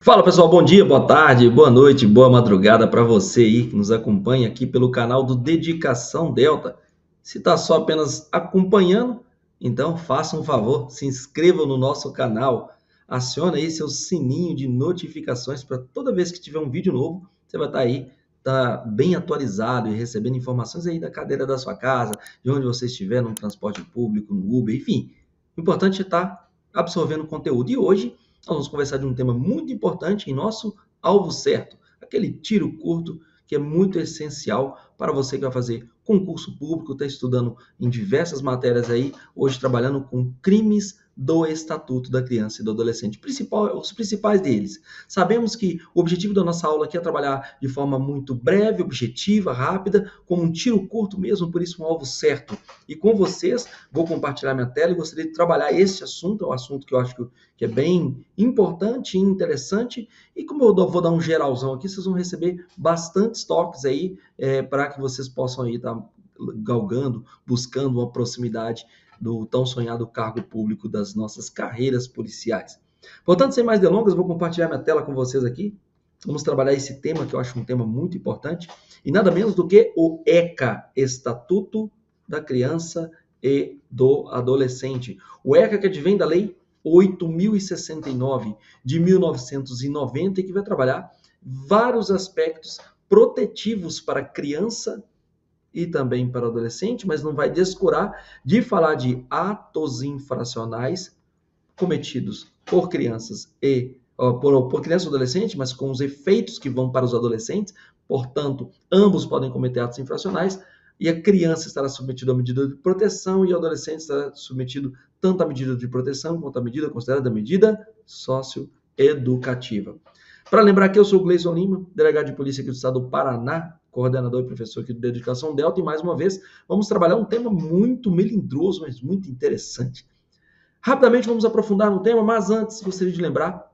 Fala pessoal, bom dia, boa tarde, boa noite, boa madrugada para você aí que nos acompanha aqui pelo canal do Dedicação Delta. Se está só apenas acompanhando, então faça um favor, se inscreva no nosso canal, acione aí seu sininho de notificações para toda vez que tiver um vídeo novo, você vai estar aí, tá bem atualizado e recebendo informações aí da cadeira da sua casa, de onde você estiver, no transporte público, no Uber, enfim. O importante é estar absorvendo conteúdo. E hoje nós vamos conversar de um tema muito importante em nosso alvo certo, aquele tiro curto que é muito essencial para você que vai fazer concurso público, está estudando em diversas matérias aí, hoje trabalhando com crimes do Estatuto da Criança e do Adolescente, os principais deles. Sabemos que o objetivo da nossa aula aqui é trabalhar de forma muito breve, objetiva, rápida, como um tiro curto mesmo, por isso um alvo certo. E com vocês, vou compartilhar minha tela e gostaria de trabalhar esse assunto, é um assunto que eu acho que é bem importante e interessante. E como eu vou dar um geralzão aqui, vocês vão receber bastantes toques aí para que vocês possam aí estar galgando, buscando uma proximidade do tão sonhado cargo público das nossas carreiras policiais. Portanto, sem mais delongas, vou compartilhar minha tela com vocês aqui. Vamos trabalhar esse tema, que eu acho um tema muito importante, e nada menos do que o ECA, Estatuto da Criança e do Adolescente. O ECA que advém da Lei 8.069 de 1990 e que vai trabalhar vários aspectos protetivos para a criança e também para o adolescente, mas não vai descurar de falar de atos infracionais cometidos por crianças por criança e adolescente, mas com os efeitos que vão para os adolescentes. Portanto, ambos podem cometer atos infracionais e a criança estará submetida à medida de proteção e o adolescente estará submetido tanto à medida de proteção quanto à medida considerada medida socioeducativa. Para lembrar que eu sou o Gleison Lima, delegado de polícia aqui do estado do Paraná, coordenador e professor aqui do Dedicação Delta, e mais uma vez vamos trabalhar um tema muito melindroso, mas muito interessante. Rapidamente vamos aprofundar no tema, mas antes gostaria de lembrar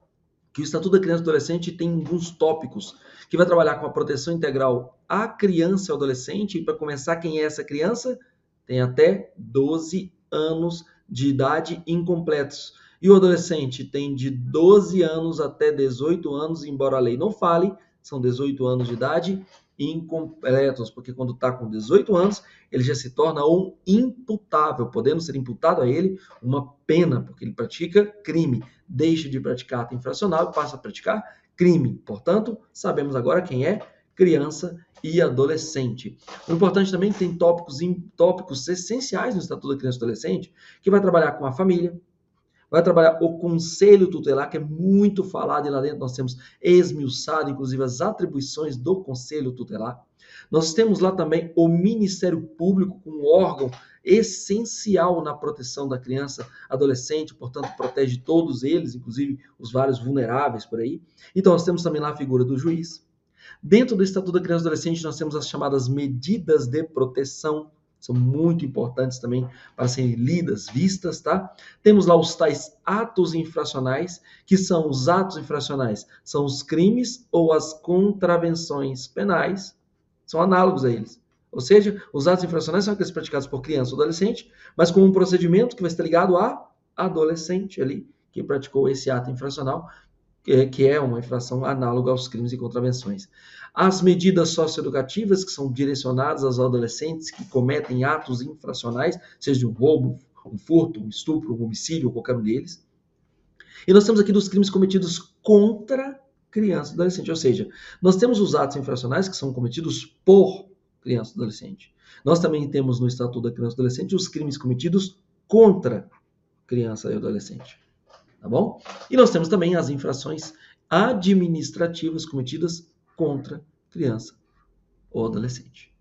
que o Estatuto da Criança e do Adolescente tem alguns tópicos que vai trabalhar com a proteção integral à criança e ao adolescente. E para começar, quem é essa criança? Tem até 12 anos de idade incompletos. E o adolescente tem de 12 anos até 18 anos, embora a lei não fale, são 18 anos de idade incompletos, porque quando está com 18 anos, ele já se torna um imputável, podendo ser imputado a ele uma pena, porque ele pratica crime, deixa de praticar ato infracional e passa a praticar crime. Portanto, sabemos agora quem é criança e adolescente. O importante também é que tem tópicos essenciais no Estatuto da Criança e Adolescente, que vai trabalhar com a família, vai trabalhar o Conselho Tutelar, que é muito falado, e lá dentro nós temos esmiuçado, inclusive, as atribuições do Conselho Tutelar. Nós temos lá também o Ministério Público, um órgão essencial na proteção da criança, adolescente, portanto, protege todos eles, inclusive os vários vulneráveis por aí. Então, nós temos também lá a figura do juiz. Dentro do Estatuto da Criança e Adolescente, nós temos as chamadas medidas de proteção, são muito importantes também para serem lidas, vistas, tá? Temos lá os tais atos infracionais, que são os atos infracionais, são os crimes ou as contravenções penais, são análogos a eles. Ou seja, os atos infracionais são aqueles praticados por criança ou adolescente, mas com um procedimento que vai estar ligado a adolescente ali, que praticou esse ato infracional, que é uma infração análoga aos crimes e contravenções. As medidas socioeducativas, que são direcionadas aos adolescentes que cometem atos infracionais, seja um roubo, um furto, um estupro, um homicídio, ou qualquer um deles. E nós temos aqui dos crimes cometidos contra criança e adolescente, ou seja, nós temos os atos infracionais que são cometidos por criança e adolescente. Nós também temos no Estatuto da Criança e Adolescente os crimes cometidos contra criança e adolescente. Tá bom? E nós temos também as infrações administrativas cometidas contra criança ou adolescente.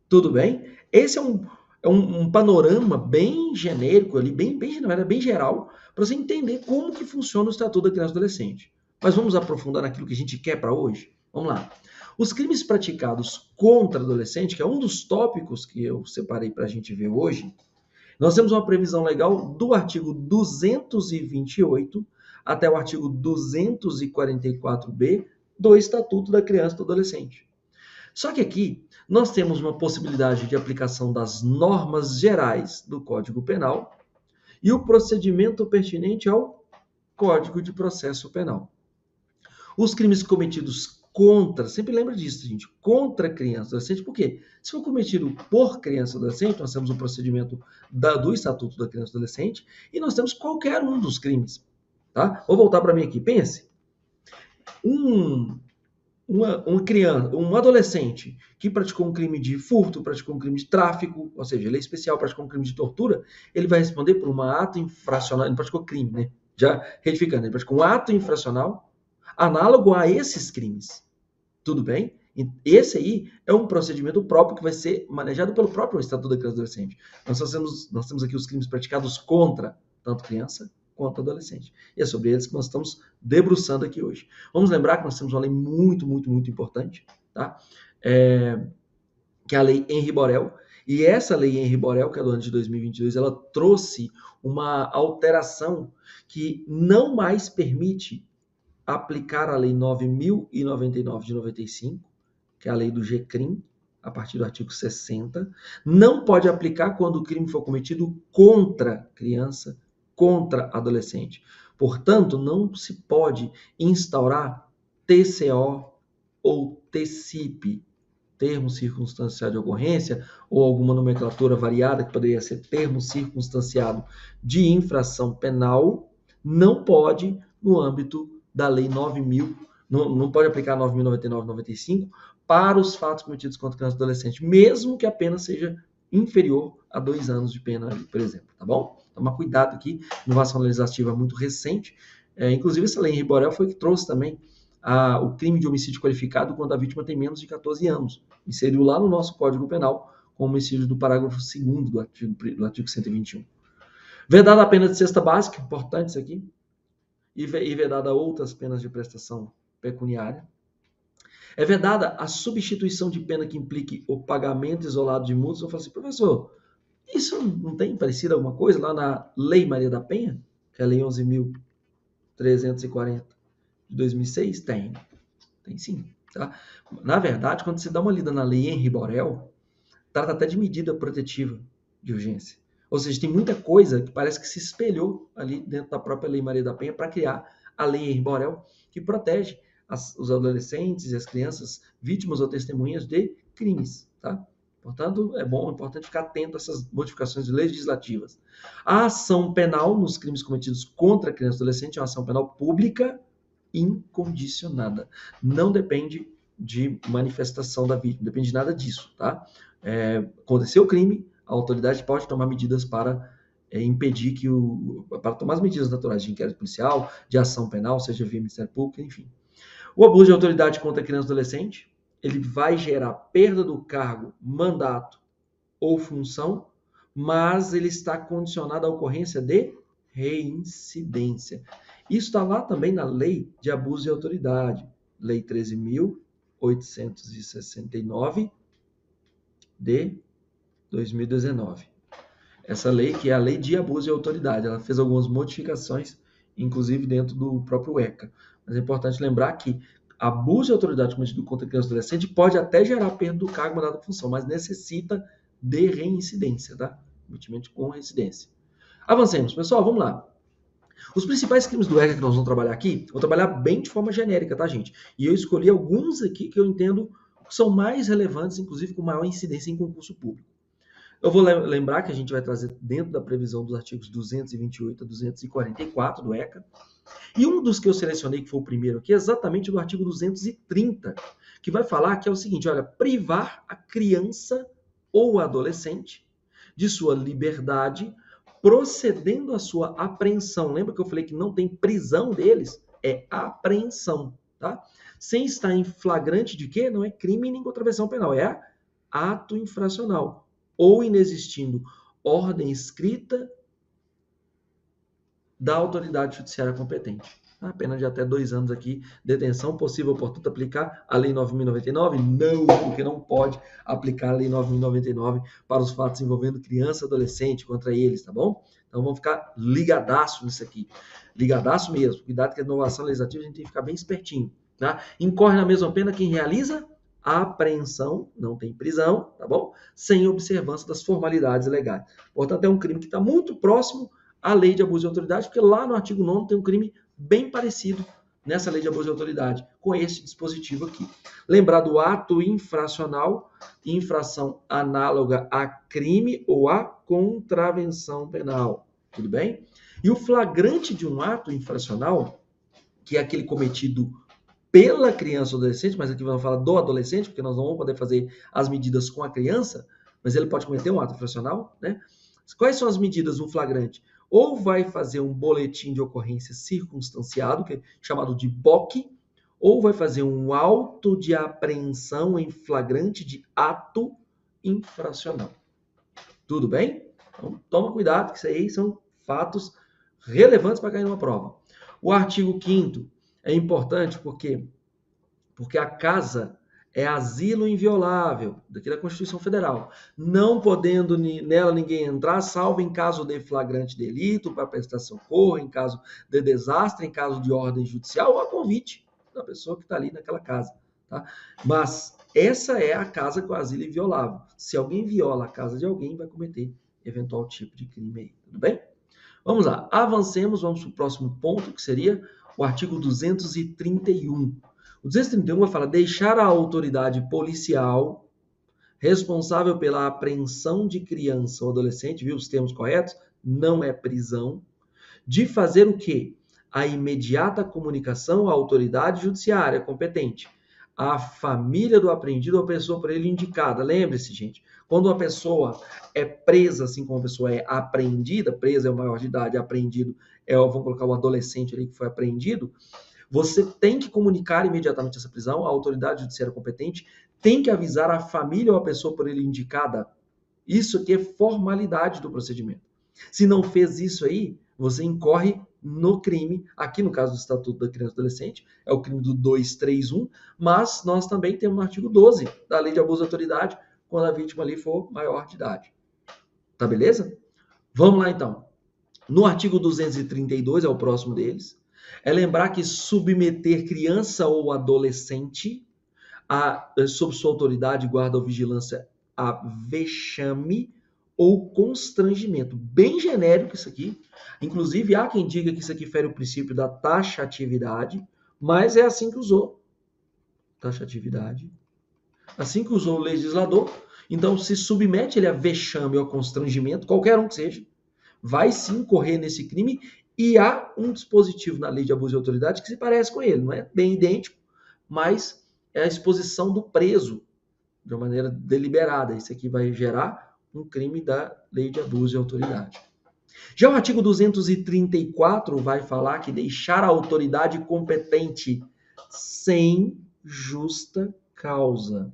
Tudo bem? Esse é um panorama bem genérico, ali, bem geral, para você entender como que funciona o Estatuto da Criança e Adolescente. Mas vamos aprofundar naquilo que a gente quer para hoje? Vamos lá. Os crimes praticados contra adolescente, que é um dos tópicos que eu separei para a gente ver hoje, nós temos uma previsão legal do artigo 228 até o artigo 244b do Estatuto da Criança e do Adolescente. Só que aqui nós temos uma possibilidade de aplicação das normas gerais do Código Penal e o procedimento pertinente ao Código de Processo Penal. Os crimes cometidos contra, sempre lembra disso, gente, contra criança e adolescente, por quê? Se for cometido por criança e adolescente, nós temos um procedimento do Estatuto da Criança e Adolescente e nós temos qualquer um dos crimes, tá? Vou voltar para mim aqui, pense. Uma criança, um adolescente que praticou um crime de furto, praticou um crime de tráfico, ou seja, lei especial, praticou um crime de tortura, ele vai responder por um ato infracional, ele não praticou crime, né? Já retificando, ele praticou um ato infracional análogo a esses crimes. Tudo bem? Esse aí é um procedimento próprio que vai ser manejado pelo próprio Estatuto da Criança e Adolescente. Nós temos aqui os crimes praticados contra tanto criança quanto adolescente. E é sobre eles que nós estamos debruçando aqui hoje. Vamos lembrar que nós temos uma lei muito, muito, muito importante, tá? Que é a Lei Henri Borel. E essa Lei Henri Borel, que é do ano de 2022, ela trouxe uma alteração que não mais permite aplicar a Lei 9.099 de 95, que é a lei do GCRIM, a partir do artigo 60, não pode aplicar quando o crime for cometido contra criança, contra adolescente. Portanto, não se pode instaurar TCO ou TCIP, termo circunstanciado de ocorrência, ou alguma nomenclatura variada, que poderia ser termo circunstanciado de infração penal, não pode no âmbito da Lei 9.000, não pode aplicar 9.099/95 para os fatos cometidos contra criança e adolescente, mesmo que a pena seja inferior a 2 anos de pena, por exemplo, tá bom? Tomar cuidado aqui, inovação legislativa muito recente, inclusive essa lei Henri Borel foi que trouxe também o crime de homicídio qualificado quando a vítima tem menos de 14 anos, inseriu lá no nosso Código Penal como homicídio do parágrafo 2º do artigo 121. Vedada a pena de cesta básica, importante isso aqui, e vedada outras penas de prestação pecuniária. É vedada a substituição de pena que implique o pagamento isolado de multas. Eu falo assim, professor, isso não tem parecido alguma coisa lá na Lei Maria da Penha, que é a Lei 11.340 de 2006? Tem sim. Tá? Na verdade, quando você dá uma lida na Lei Henri Borel, trata até de medida protetiva de urgência. Ou seja, tem muita coisa que parece que se espelhou ali dentro da própria Lei Maria da Penha para criar a Lei Henri Borel, que protege os adolescentes e as crianças vítimas ou testemunhas de crimes. Tá? Portanto, é importante ficar atento a essas modificações legislativas. A ação penal nos crimes cometidos contra a criança e adolescente é uma ação penal pública incondicionada. Não depende de manifestação da vítima, não depende de nada disso. Tá? Aconteceu o crime, a autoridade pode tomar medidas para impedir para tomar as medidas naturais de inquérito policial, de ação penal, seja via Ministério Público, enfim. O abuso de autoridade contra criança e adolescente, ele vai gerar perda do cargo, mandato ou função, mas ele está condicionado à ocorrência de reincidência. Isso está lá também na Lei de Abuso de Autoridade, Lei 13.869 de 2019. Essa lei, que é a Lei de Abuso de Autoridade, ela fez algumas modificações, inclusive dentro do próprio ECA. Mas é importante lembrar que abuso de autoridade cometido contra criança e adolescente pode até gerar perda do cargo, mandato ou função, mas necessita de reincidência, tá? Cometimento com reincidência. Avancemos, pessoal, vamos lá. Os principais crimes do ECA que nós vamos trabalhar aqui, vou trabalhar bem de forma genérica, tá, gente? E eu escolhi alguns aqui que eu entendo que são mais relevantes, inclusive com maior incidência em concurso público. Eu vou lembrar que a gente vai trazer dentro da previsão dos artigos 228 a 244 do ECA. E um dos que eu selecionei, que foi o primeiro aqui, é exatamente do artigo 230, que vai falar que é o seguinte, olha, privar a criança ou adolescente de sua liberdade, procedendo à sua apreensão. Lembra que eu falei que não tem prisão deles? É apreensão, tá? Sem estar em flagrante de quê? Não é crime nem contravenção penal, é ato infracional. Ou inexistindo ordem escrita da autoridade judiciária competente. A pena de até 2 anos aqui, detenção possível, portanto, aplicar a Lei 9.099? Não, porque não pode aplicar a Lei 9.099 para os fatos envolvendo criança e adolescente contra eles, tá bom? Então vamos ficar ligadaço nisso aqui. Ligadaço mesmo. Cuidado que a inovação legislativa a gente tem que ficar bem espertinho. Tá? Incorre na mesma pena quem realiza a apreensão, não tem prisão, tá bom? Sem observância das formalidades legais. Portanto, é um crime que está muito próximo à Lei de Abuso de Autoridade, porque lá no artigo 9º tem um crime bem parecido nessa lei de abuso de autoridade, com esse dispositivo aqui. Lembrar do ato infracional, infração análoga a crime ou a contravenção penal. Tudo bem? E o flagrante de um ato infracional, que é aquele cometido pela criança ou adolescente, mas aqui vamos falar do adolescente, porque nós não vamos poder fazer as medidas com a criança, mas ele pode cometer um ato infracional, né? Quais são as medidas do flagrante? Ou vai fazer um boletim de ocorrência circunstanciado, que é chamado de BOC, ou vai fazer um auto de apreensão em flagrante de ato infracional. Tudo bem? Então, toma cuidado, que isso aí são fatos relevantes para cair numa prova. O artigo 5º é importante porque a casa é asilo inviolável, daqui da Constituição Federal, não podendo nela ninguém entrar, salvo em caso de flagrante delito, para prestar socorro, em caso de desastre, em caso de ordem judicial, ou a convite da pessoa que está ali naquela casa. Tá? Mas essa é a casa com asilo inviolável. Se alguém viola a casa de alguém, vai cometer eventual tipo de crime aí. Tudo bem? Vamos lá, avancemos, vamos para o próximo ponto, que seria o artigo 231. O 231 vai falar deixar a autoridade policial responsável pela apreensão de criança ou adolescente, viu os termos corretos? Não é prisão. De fazer o quê? A imediata comunicação à autoridade judiciária competente, à família do apreendido ou à pessoa por ele indicada. Lembre-se, gente, quando uma pessoa é presa, assim como a pessoa é apreendida, presa é o maior de idade, apreendido é, vamos colocar o adolescente ali que foi apreendido, você tem que comunicar imediatamente essa prisão à autoridade judiciária competente, tem que avisar a família ou a pessoa por ele indicada. Isso aqui é formalidade do procedimento. Se não fez isso aí, você incorre no crime, aqui no caso do Estatuto da Criança e Adolescente, é o crime do 231, mas nós também temos no artigo 12 da Lei de Abuso de Autoridade, quando a vítima ali for maior de idade. Tá beleza? Vamos lá então. No artigo 232, é o próximo deles, é lembrar que submeter criança ou adolescente sob sua autoridade, guarda ou vigilância a vexame ou constrangimento. Bem genérico isso aqui. Inclusive, há quem diga que isso aqui fere o princípio da taxatividade, mas é assim que usou. Taxatividade. Assim que usou o legislador. Então, se submete ele a vexame ou constrangimento, qualquer um que seja, vai sim correr nesse crime. E há um dispositivo na lei de abuso de autoridade que se parece com ele, não é bem idêntico, mas é a exposição do preso de uma maneira deliberada. Isso aqui vai gerar um crime da lei de abuso de autoridade. Já o artigo 234 vai falar que deixar a autoridade competente sem justa causa.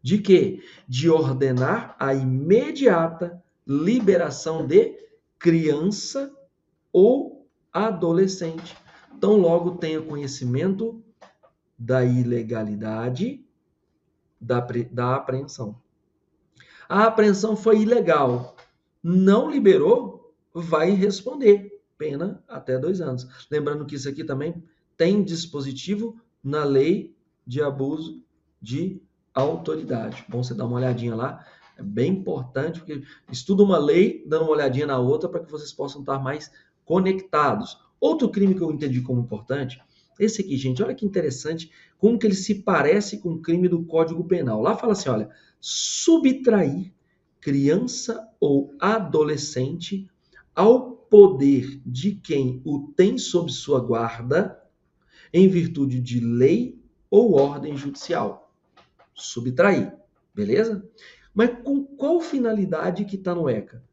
De quê? De ordenar a imediata liberação de criança ou adolescente. Então, logo tenha conhecimento da ilegalidade da apreensão. A apreensão foi ilegal, não liberou, vai responder. Pena até 2 anos. Lembrando que isso aqui também tem dispositivo na lei de abuso de autoridade. Bom, você dá uma olhadinha lá. É bem importante, porque estuda uma lei, dando uma olhadinha na outra, para que vocês possam estar mais conectados. Outro crime que eu entendi como importante, esse aqui, gente, olha que interessante, como que ele se parece com o crime do Código Penal. Lá fala assim, olha, subtrair criança ou adolescente ao poder de quem o tem sob sua guarda, em virtude de lei ou ordem judicial. Subtrair, beleza? Mas com qual finalidade que está no ECA?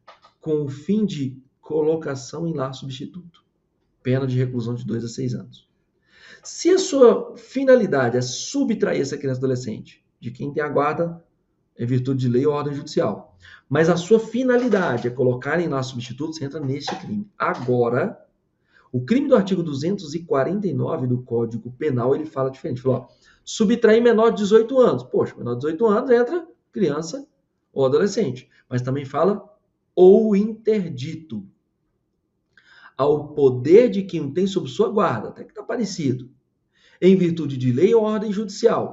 Com o fim de colocação em lar substituto. Pena de reclusão de 2 a 6 anos. Se a sua finalidade é subtrair essa criança ou adolescente de quem tem a guarda em virtude de lei ou ordem judicial, mas a sua finalidade é colocar em lar substituto, você entra nesse crime. Agora, o crime do artigo 249 do Código Penal, ele fala diferente. Fala, ó, subtrair menor de 18 anos. Poxa, menor de 18 anos entra criança ou adolescente. Mas também fala ou interdito ao poder de quem o tem sob sua guarda, até que está parecido, em virtude de lei ou ordem judicial.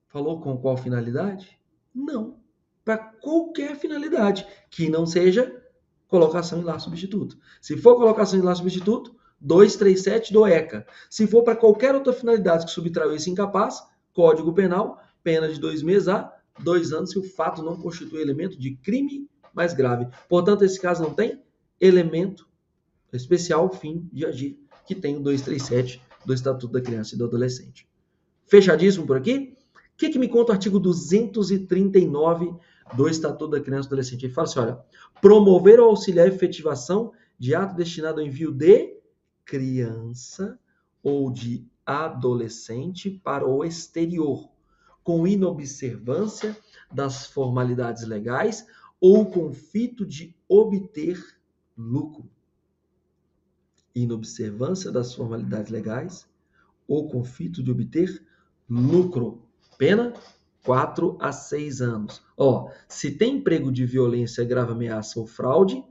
Falou com qual finalidade? Não. Para qualquer finalidade, que não seja colocação em lar substituto. Se for colocação em lar substituto, 237 do ECA. Se for para qualquer outra finalidade que subtraiu esse incapaz, Código Penal, pena de 2 meses a 2 anos se o fato não constitui elemento de crime mais grave. Portanto, esse caso não tem elemento especial fim de agir, que tem o 237 do Estatuto da Criança e do Adolescente. Fechadíssimo por aqui? O que me conta o artigo 239 do Estatuto da Criança e do Adolescente? Ele fala assim, olha, promover ou auxiliar a efetivação de ato destinado ao envio de criança ou de adolescente para o exterior, com inobservância das formalidades legais ou com o fito de obter lucro. Inobservância das formalidades legais ou com o fito de obter lucro. Pena 4 a 6 anos. Se tem emprego de violência, grave ameaça ou fraude,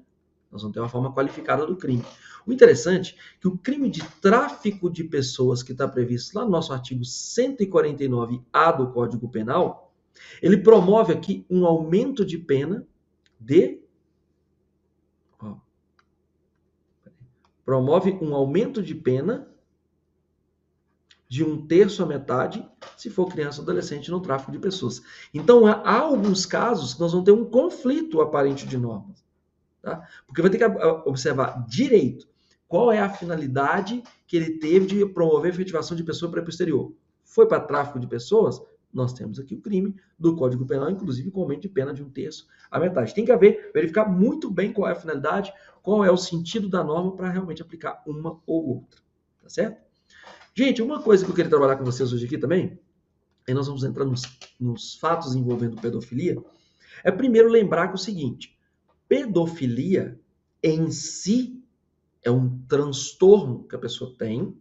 nós vamos ter uma forma qualificada do crime. O interessante é que o crime de tráfico de pessoas, que está previsto lá no nosso artigo 149A do Código Penal, ele promove aqui um aumento de pena de... Promove um aumento de pena de 1/3 à metade, se for criança ou adolescente no tráfico de pessoas. Então, há alguns casos que nós vamos ter um conflito aparente de normas. Tá? Porque vai ter que observar direito qual é a finalidade que ele teve de promover a efetivação de pessoa para o exterior. Foi para tráfico de pessoas? Nós temos aqui o crime do Código Penal, inclusive com aumento de pena de 1/3 à metade. Tem que verificar muito bem qual é a finalidade, qual é o sentido da norma para realmente aplicar uma ou outra. Tá certo? Gente, uma coisa que eu queria trabalhar com vocês hoje aqui também, e nós vamos entrar nos fatos envolvendo pedofilia, é primeiro lembrar que é o seguinte, pedofilia em si é um transtorno que a pessoa tem,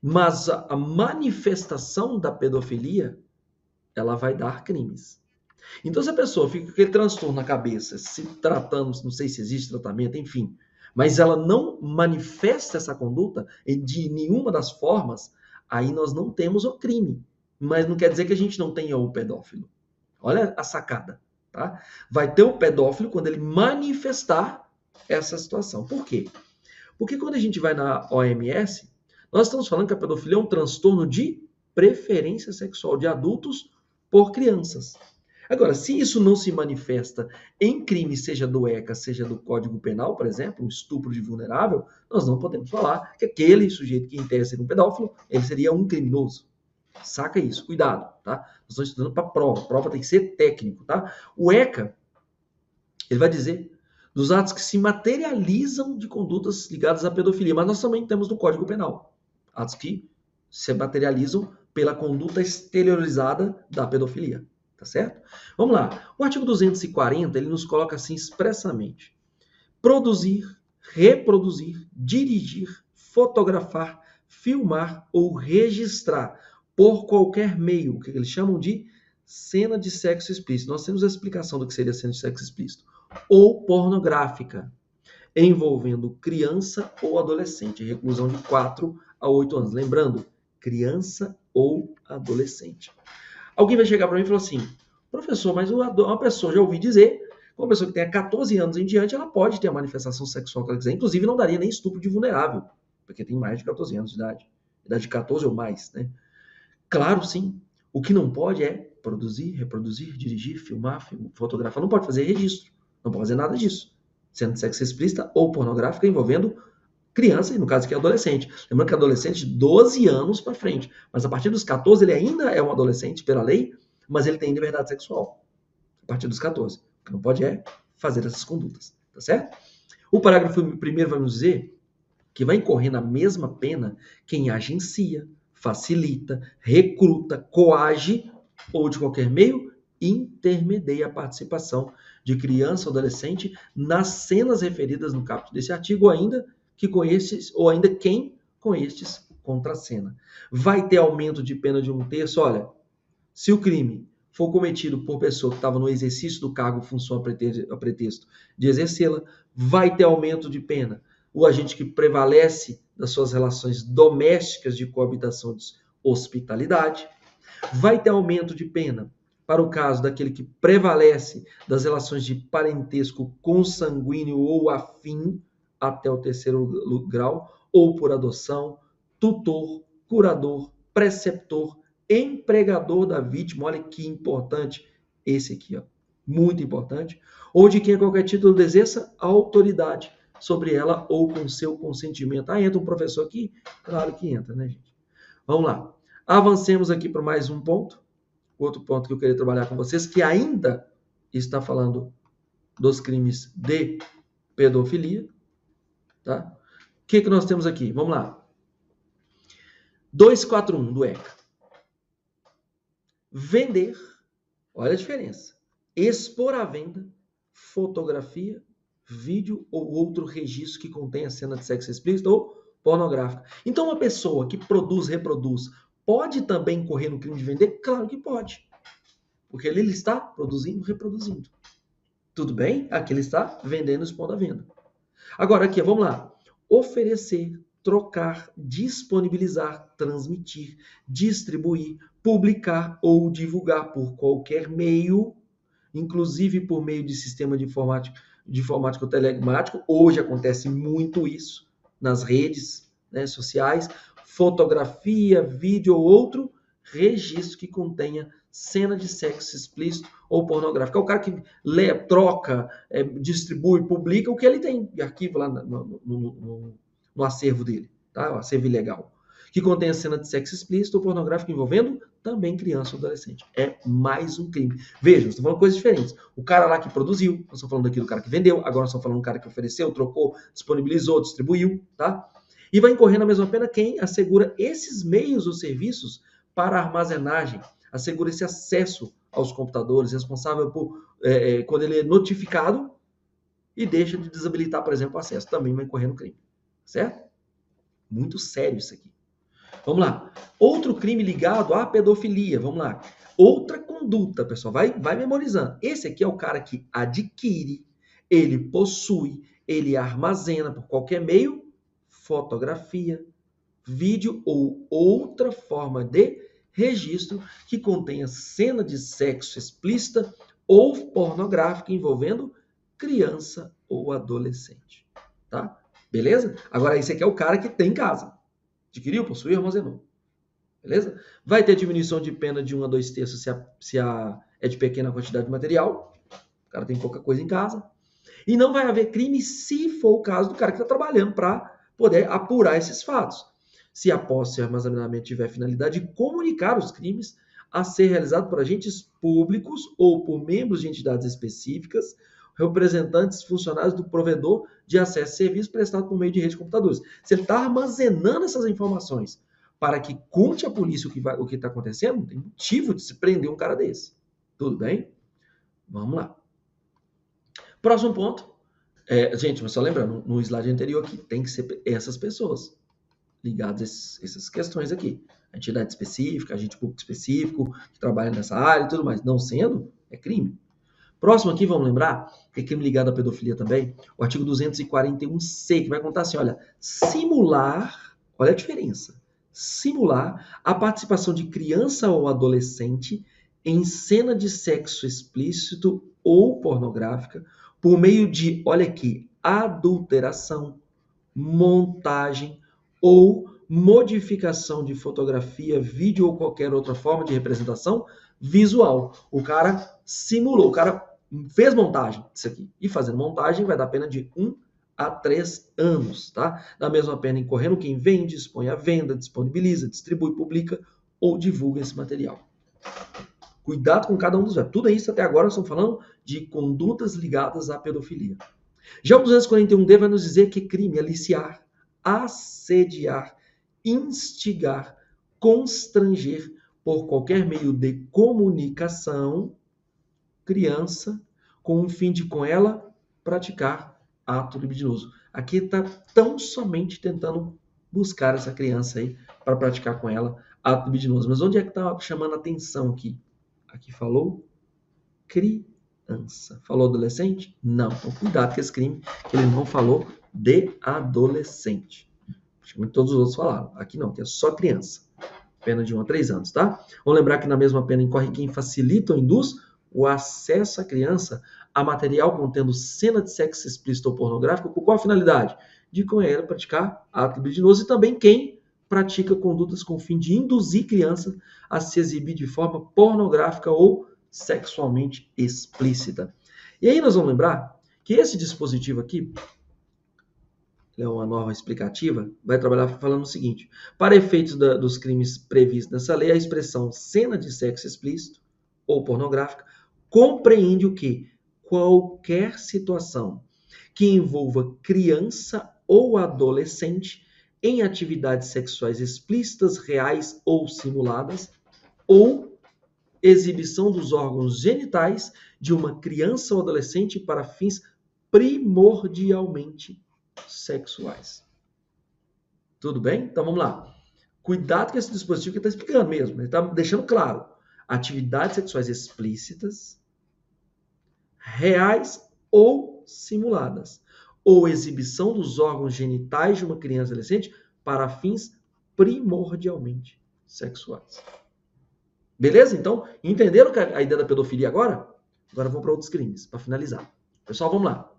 mas a manifestação da pedofilia, ela vai dar crimes. Então, se a pessoa fica com aquele transtorno na cabeça, se tratando, não sei se existe tratamento, enfim, mas ela não manifesta essa conduta de nenhuma das formas, aí nós não temos o crime. Mas não quer dizer que a gente não tenha o pedófilo. Olha a sacada, tá? Vai ter o pedófilo quando ele manifestar essa situação. Por quê? Porque quando a gente vai na OMS, nós estamos falando que a pedofilia é um transtorno de preferência sexual de adultos por crianças. Agora, se isso não se manifesta em crime, seja do ECA, seja do Código Penal, por exemplo, um estupro de vulnerável, nós não podemos falar que aquele sujeito que em tese seria um pedófilo, ele seria um criminoso. Saca isso, cuidado, tá? Nós estamos estudando para prova. A prova tem que ser técnico, tá? O ECA, ele vai dizer dos atos que se materializam de condutas ligadas à pedofilia, mas nós também temos no Código Penal atos que se materializam pela conduta exteriorizada da pedofilia. Tá certo? Vamos lá. O artigo 240, ele nos coloca assim expressamente. Produzir, reproduzir, dirigir, fotografar, filmar ou registrar por qualquer meio, o que eles chamam de cena de sexo explícito. Nós temos a explicação do que seria cena de sexo explícito. Ou pornográfica, envolvendo criança ou adolescente, reclusão de 4 a 8 anos. Lembrando, criança ou adolescente. Alguém vai chegar para mim e falar assim, professor, mas uma pessoa, já ouvi dizer, uma pessoa que tenha 14 anos em diante, ela pode ter a manifestação sexual que ela quiser, inclusive não daria nem estupro de vulnerável, porque tem mais de 14 anos de idade de 14 ou mais, né? Claro, sim. O que não pode é produzir, reproduzir, dirigir, filmar, fotografar, não pode fazer registro, não pode fazer nada disso, sendo sexo explícita ou pornográfica envolvendo criança, e no caso aqui é adolescente. Lembrando que é adolescente de 12 anos para frente. Mas a partir dos 14 ele ainda é um adolescente pela lei, mas ele tem liberdade sexual. A partir dos 14. O que não pode é fazer essas condutas. Tá certo? O parágrafo 1º vai nos dizer que vai incorrer na mesma pena quem agencia, facilita, recruta, coage ou de qualquer meio intermedia a participação de criança ou adolescente nas cenas referidas no caput desse artigo, ou ainda que com estes, ou ainda quem com estes contracena. Vai ter aumento de pena de 1/3. Olha, se o crime for cometido por pessoa que estava no exercício do cargo, função a pretexto de exercê-la, vai ter aumento de pena. O agente que prevalece das suas relações domésticas de coabitação de hospitalidade, vai ter aumento de pena para o caso daquele que prevalece das relações de parentesco consanguíneo ou afim, até o 3º grau, ou por adoção, tutor, curador, preceptor, empregador da vítima, olha que importante esse aqui, ó, muito importante, ou de quem a qualquer título exerça autoridade sobre ela ou com seu consentimento. Ah, entra um professor aqui? Claro que entra, né, gente? Vamos lá. Avancemos aqui para mais um ponto. Outro ponto que eu queria trabalhar com vocês, que ainda está falando dos crimes de pedofilia. Tá? O que nós temos aqui? Vamos lá. 241 do ECA. Vender, olha a diferença, expor à venda fotografia, vídeo ou outro registro que contenha cena de sexo explícito ou pornográfica. Então, uma pessoa que produz, reproduz, pode também incorrer no crime de vender? Claro que pode. Porque ele está produzindo, reproduzindo. Tudo bem? Aqui ele está vendendo, expondo à venda. Agora aqui, vamos lá. Oferecer, trocar, disponibilizar, transmitir, distribuir, publicar ou divulgar por qualquer meio, inclusive por meio de sistema de informático telemático. Hoje acontece muito isso nas redes, né, sociais. Fotografia, vídeo ou outro registro que contenha cena de sexo explícito ou pornográfico. É o cara que lê, troca, distribui, publica o que ele tem de arquivo lá no acervo dele, tá? O acervo ilegal. Que contém a cena de sexo explícito ou pornográfico envolvendo também criança ou adolescente. É mais um crime. Vejam, nós estamos falando de coisas diferentes. O cara lá que produziu, nós estamos falando aqui do cara que vendeu, agora nós estamos falando do cara que ofereceu, trocou, disponibilizou, distribuiu, tá? E vai incorrer na mesma pena quem assegura esses meios ou serviços para armazenagem, assegura esse acesso aos computadores, responsável por, quando ele é notificado e deixa de desabilitar, por exemplo, o acesso, também vai incorrer no crime. Certo? Muito sério isso aqui. Vamos lá. Outro crime ligado à pedofilia. Vamos lá. Outra conduta, pessoal. Vai memorizando. Esse aqui é o cara que adquire, ele possui, ele armazena por qualquer meio, fotografia, vídeo ou outra forma de registro que contenha cena de sexo explícita ou pornográfica envolvendo criança ou adolescente. Tá? Beleza? Agora, esse aqui é o cara que tem em casa. Adquiriu, possuiu, armazenou. Beleza? Vai ter diminuição de pena de 1 a 2 terços se é de pequena quantidade de material. O cara tem pouca coisa em casa. E não vai haver crime se for o caso do cara que está trabalhando para poder apurar esses fatos. Se a posse e armazenamento tiver finalidade de comunicar os crimes a ser realizado por agentes públicos ou por membros de entidades específicas, representantes funcionários do provedor de acesso a serviço prestado por meio de rede de computadores. Se ele está armazenando essas informações para que conte à polícia o que está acontecendo, não tem motivo de se prender um cara desse. Tudo bem? Vamos lá. Próximo ponto. Gente, mas só lembrando, no slide anterior aqui, tem que ser essas pessoas ligadas a essas questões aqui. A entidade específica, agente público específico, que trabalha nessa área e tudo mais. Não sendo, é crime. Próximo aqui, vamos lembrar, que é crime ligado à pedofilia também, o artigo 241C, que vai contar assim, olha, simular, olha a diferença, simular a participação de criança ou adolescente em cena de sexo explícito ou pornográfica por meio de, olha aqui, adulteração, montagem ou modificação de fotografia, vídeo ou qualquer outra forma de representação visual. O cara simulou, o cara fez montagem disso aqui. E fazendo montagem vai dar pena de 1 a 3 anos, tá? Da mesma pena incorrendo quem vende, expõe à venda, disponibiliza, distribui, publica ou divulga esse material. Cuidado com cada um dos verbos. Tudo isso até agora nós estamos falando de condutas ligadas à pedofilia. Já o 241D vai nos dizer que crime é aliciar, assediar, instigar, constranger por qualquer meio de comunicação criança com o fim de com ela praticar ato libidinoso. Aqui está tão somente tentando buscar essa criança aí para praticar com ela ato libidinoso. Mas onde é que está chamando a atenção aqui? Aqui falou criança. Falou adolescente? Não. Então cuidado com esse crime, que ele não falou de adolescente. Acho que todos os outros falaram. Aqui não, aqui é só criança. Pena de 1 a 3 anos, tá? Vamos lembrar que na mesma pena incorre quem facilita ou induz o acesso à criança a material contendo cena de sexo explícito ou pornográfico, por qual finalidade? de com ela praticar ato libidinoso e também quem pratica condutas com o fim de induzir criança a se exibir de forma pornográfica ou sexualmente explícita. E aí nós vamos lembrar que esse dispositivo aqui, é uma norma explicativa, vai trabalhar falando o seguinte: para efeitos dos crimes previstos nessa lei, a expressão cena de sexo explícito ou pornográfica compreende o quê? Qualquer situação que envolva criança ou adolescente em atividades sexuais explícitas, reais ou simuladas, ou exibição dos órgãos genitais de uma criança ou adolescente para fins primordialmente sexuais. Tudo bem? Então vamos lá. Cuidado com esse dispositivo que está explicando mesmo. Ele está deixando claro. Atividades sexuais explícitas, reais ou simuladas, ou exibição dos órgãos genitais de uma criança ou adolescente para fins primordialmente sexuais. Beleza? Então, entenderam a ideia da pedofilia agora? Agora vamos para outros crimes, para finalizar. Pessoal, vamos lá.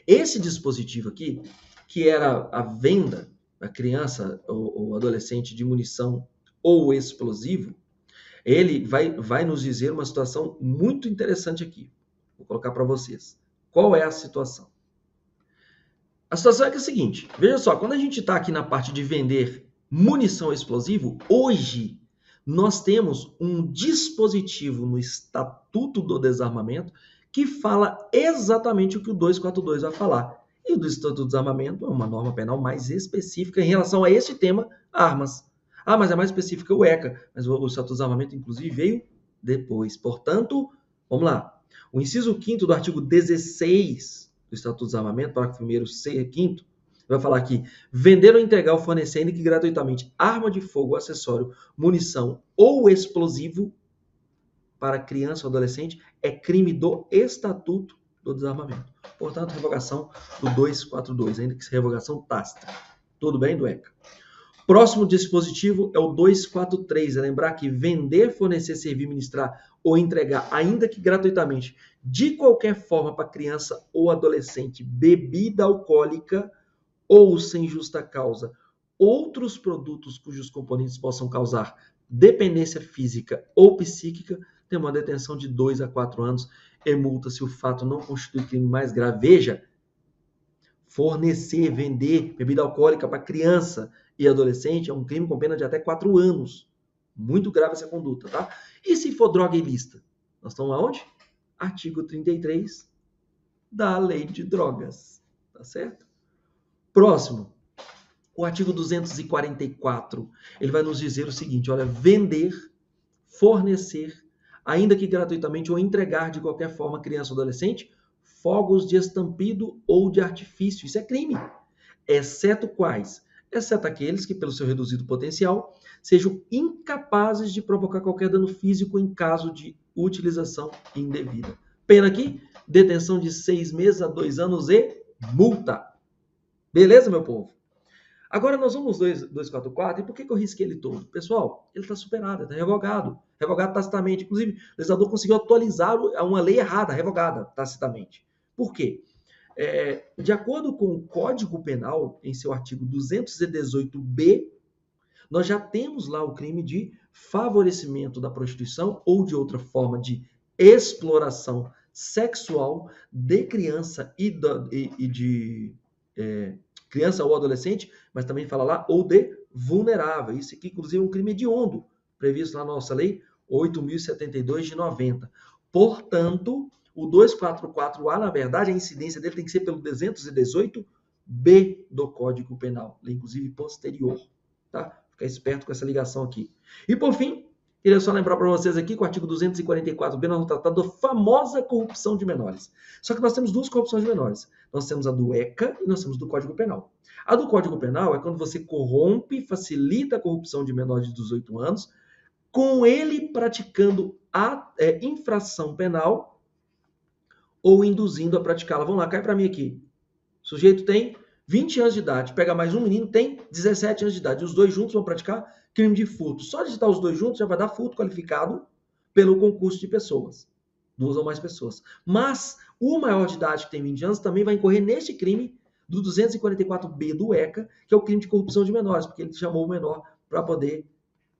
Esse dispositivo aqui, que era a venda da criança ou adolescente de munição ou explosivo, ele vai nos dizer uma situação muito interessante aqui. Vou colocar para vocês. Qual é a situação? A situação é que é a seguinte, veja só, quando a gente está aqui na parte de vender munição explosivo, hoje nós temos um dispositivo no Estatuto do Desarmamento que fala exatamente o que o 242 vai falar. E o do Estatuto do Desarmamento é uma norma penal mais específica em relação a esse tema, armas. Ah, mas é mais específica o ECA, mas o Estatuto do Desarmamento, inclusive, veio depois. Portanto, vamos lá. O inciso 5º do artigo 16 do Estatuto do Desarmamento, parágrafo 1º, 5º, vai falar aqui: vender ou entregar ou fornecer, ainda que gratuitamente, arma de fogo, acessório, munição ou explosivo para criança ou adolescente é crime do Estatuto do Desarmamento. Portanto, revogação do 242, ainda que seja revogação tácita. Tudo bem, do ECA? Próximo dispositivo é o 243. É lembrar que vender, fornecer, servir, ministrar ou entregar, ainda que gratuitamente, de qualquer forma para criança ou adolescente, bebida alcoólica ou sem justa causa, outros produtos cujos componentes possam causar dependência física ou psíquica, tem uma detenção de 2 a 4 anos e multa se o fato não constitui crime mais grave. Veja, fornecer, vender bebida alcoólica para criança e adolescente é um crime com pena de até 4 anos. Muito grave essa conduta, tá? E se for droga ilícita? Nós estamos aonde? Artigo 33 da Lei de Drogas, tá certo? Próximo, o artigo 244, ele vai nos dizer o seguinte, olha, vender, fornecer, ainda que gratuitamente, ou entregar de qualquer forma criança ou adolescente, fogos de estampido ou de artifício. Isso é crime. Exceto quais? Exceto aqueles que, pelo seu reduzido potencial, sejam incapazes de provocar qualquer dano físico em caso de utilização indevida. Pena aqui, detenção de 6 meses a 2 anos e multa. Beleza, meu povo? Agora nós vamos 244, e por que eu risquei ele todo? Pessoal, ele está superado, está revogado tacitamente. Inclusive, o legislador conseguiu atualizar uma lei errada, revogada tacitamente. Por quê? De acordo com o Código Penal, em seu artigo 218b, nós já temos lá o crime de favorecimento da prostituição ou de outra forma de exploração sexual de criança criança ou adolescente, mas também fala lá, ou de vulnerável. Isso aqui, inclusive, é um crime hediondo, previsto na nossa lei 8.072 de 90. Portanto, o 244A, na verdade, a incidência dele tem que ser pelo 218B do Código Penal, inclusive posterior, tá? Fica esperto com essa ligação aqui. E, por fim, queria só lembrar para vocês aqui que o artigo 244B nós vamos tratar da famosa corrupção de menores. Só que nós temos duas corrupções de menores. Nós temos a do ECA e nós temos do Código Penal. A do Código Penal é quando você corrompe, facilita a corrupção de menores de 18 anos, com ele praticando a infração penal ou induzindo a praticá-la. Vamos lá, cai para mim aqui. O sujeito tem 20 anos de idade, pega mais um menino, tem 17 anos de idade. Os dois juntos vão praticar crime de furto. Só de digitar os dois juntos já vai dar furto qualificado pelo concurso de pessoas. 2 ou mais pessoas. Mas o maior de idade que tem 20 anos também vai incorrer neste crime do 244B do ECA, que é o crime de corrupção de menores, porque ele chamou o menor para poder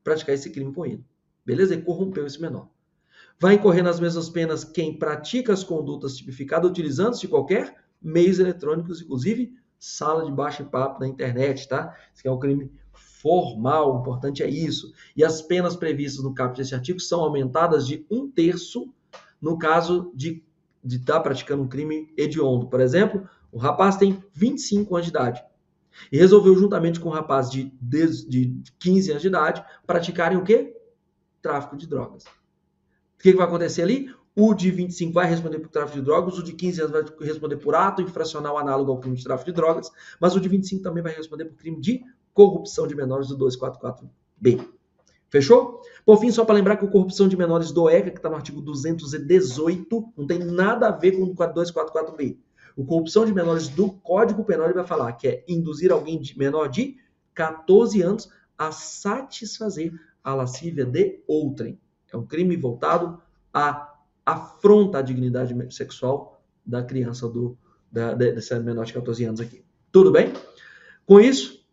praticar esse crime com ele. Beleza? Ele corrompeu esse menor. Vai incorrer nas mesmas penas quem pratica as condutas tipificadas utilizando-se de qualquer meios eletrônicos, inclusive sala de bate-papo na internet, tá? Isso é um crime formal, o importante é isso. E as penas previstas no caput desse artigo são aumentadas de 1/3 no caso de estar praticando um crime hediondo. Por exemplo, o rapaz tem 25 anos de idade e resolveu, juntamente com um rapaz de 15 anos de idade, praticarem o quê? Tráfico de drogas. O que vai acontecer ali? O de 25 vai responder por tráfico de drogas, o de 15 anos vai responder por ato infracional análogo ao crime de tráfico de drogas, mas o de 25 também vai responder por crime de corrupção de menores do 244B. Fechou? Por fim, só para lembrar que a corrupção de menores do ECA, que está no artigo 218, não tem nada a ver com o 244B. O corrupção de menores do Código Penal ele vai falar que é induzir alguém de menor de 14 anos a satisfazer a lascívia de outrem. É um crime voltado à afronta à dignidade sexual da criança dessa menor de 14 anos aqui. Tudo bem? Com isso,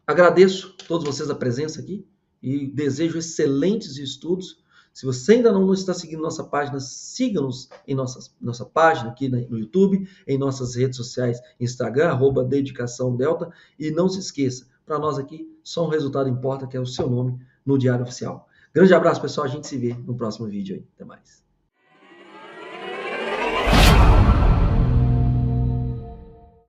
agradeço a todos vocês a presença aqui e desejo excelentes estudos. Se você ainda não está seguindo nossa página, siga-nos em nossa página aqui no YouTube, em nossas redes sociais, Instagram, @dedicaçãodelta, e não se esqueça, para nós aqui, só um resultado importa, que é o seu nome no Diário Oficial. Grande abraço, pessoal. A gente se vê no próximo vídeo aí. Até mais.